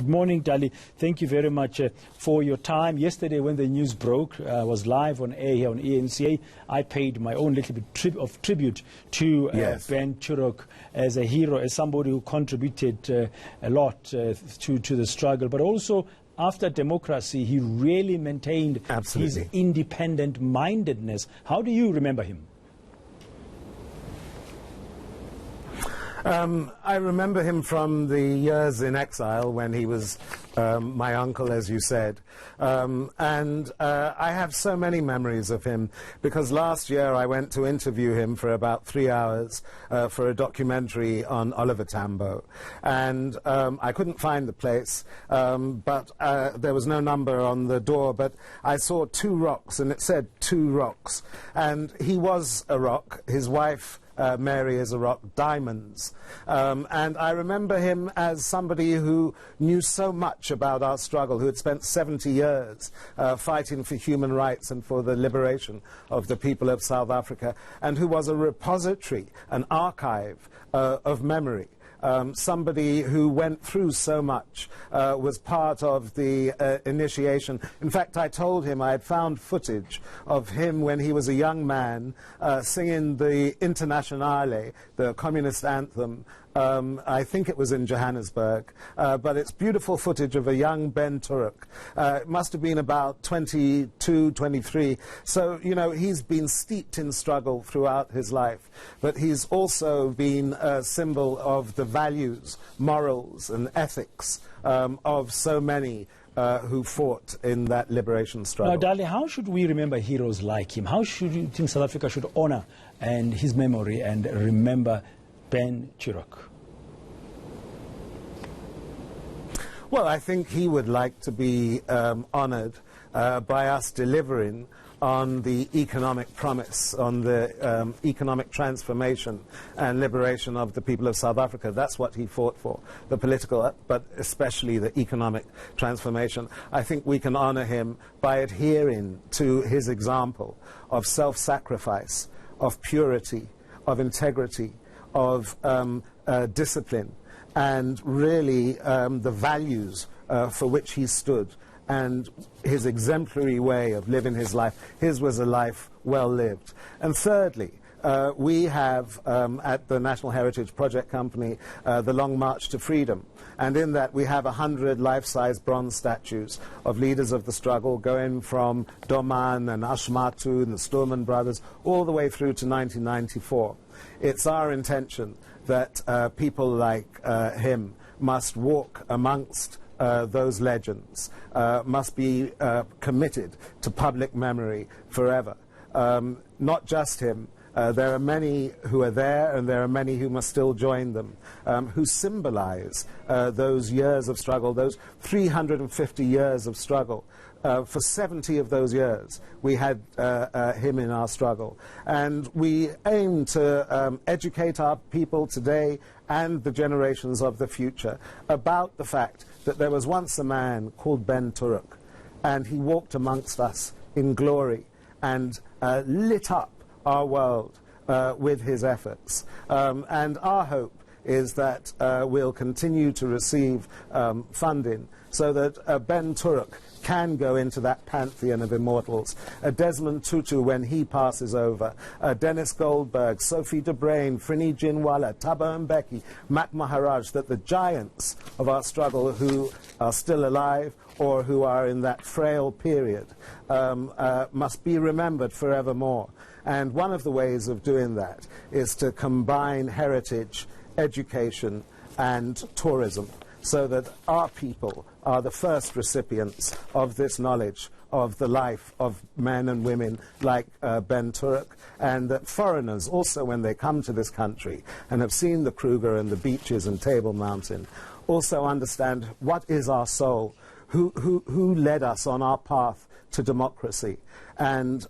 Good morning, Dali. Thank you very much for your time. Yesterday, when the news broke, I was live on air here on ENCA. I paid my own little bit of tribute to Ben Turok as a hero, as somebody who contributed a lot to the struggle, but also after democracy, he really maintained his independent-mindedness. How do you remember him? I remember him from the years in exile when he was my uncle, as you said. I have so many memories of him because last year I went to interview him for about 3 hours for a documentary on Oliver Tambo. And I couldn't find the place, but there was no number on the door, but I saw 2 rocks, and it said 2 rocks. And he was a rock. His wife Mary is a rock, diamonds. And I remember him as somebody who knew so much about our struggle, who had spent 70 years fighting for human rights and for the liberation of the people of South Africa, and who was a repository, an archive of memory. Somebody who went through so much, was part of the initiation. In fact, I told him I had found footage of him when he was a young man singing the Internationale, the communist anthem. I think it was in Johannesburg, but it's beautiful footage of a young Ben Turok. It must have been about 22, 23. So, you know, he's been steeped in struggle throughout his life, but he's also been a symbol of the values, morals, and ethics of so many who fought in that liberation struggle. Now, Dali, how should we remember heroes like him? How should you think South Africa should honor and his memory and remember Ben Turok? Well, I think he would like to be honored by us delivering on the economic promise, on the economic transformation and liberation of the people of South Africa. That's what he fought for, the political, but especially the economic transformation. I think we can honor him by adhering to his example of self-sacrifice, of purity, of integrity, of discipline, and really the values for which he stood, and his exemplary way of living his life. His was a life well lived. And thirdly, we have at the National Heritage Project Company the Long March to Freedom, and in that we have 100 life-size bronze statues of leaders of the struggle, going from Doman and Ashmatu and the Sturman brothers all the way through to 1994. It's our intention that people like him must walk amongst those legends, must be committed to public memory forever. Not just him. There are many who are there, and there are many who must still join them, who symbolize those years of struggle, those 350 years of struggle. For 70 of those years, we had him in our struggle. And we aim to educate our people today and the generations of the future about the fact that there was once a man called Ben Turok, and he walked amongst us in glory and lit up our world with his efforts. And our hope is that we'll continue to receive funding so that Ben Turok can go into that pantheon of immortals. Desmond Tutu, when he passes over, Dennis Goldberg, Sophie de Bruyn, Frini Ginwala, Thabo Mbeki, Mac Maharaj, that the giants of our struggle who are still alive or who are in that frail period must be remembered forevermore. And one of the ways of doing that is to combine heritage, education, and tourism, so that our people are the first recipients of this knowledge of the life of men and women like Ben Turok, and that foreigners also, when they come to this country and have seen the Kruger and the beaches and Table Mountain, also understand what is our soul, who led us on our path to democracy. And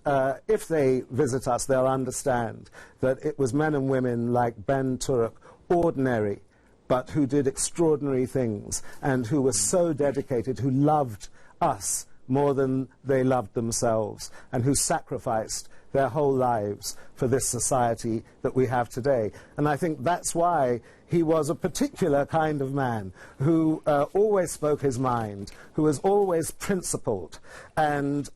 if they visit us, they'll understand that it was men and women like Ben Turok, ordinary, but who did extraordinary things, and who were so dedicated, who loved us more than they loved themselves, and who sacrificed their whole lives for this society that we have today. And I think that's why he was a particular kind of man who always spoke his mind, who was always principled, and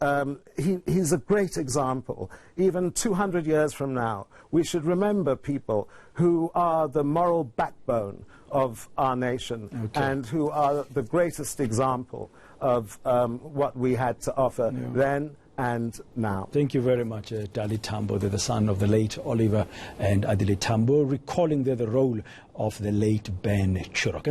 he's a great example. Even 200 years from now, we should remember people who are the moral backbone of our nation, and who are the greatest example of what we had to offer then and now. Thank you very much, Dali Tambo, the son of the late Oliver and Adele Tambo, recalling the role of the late Ben Turok.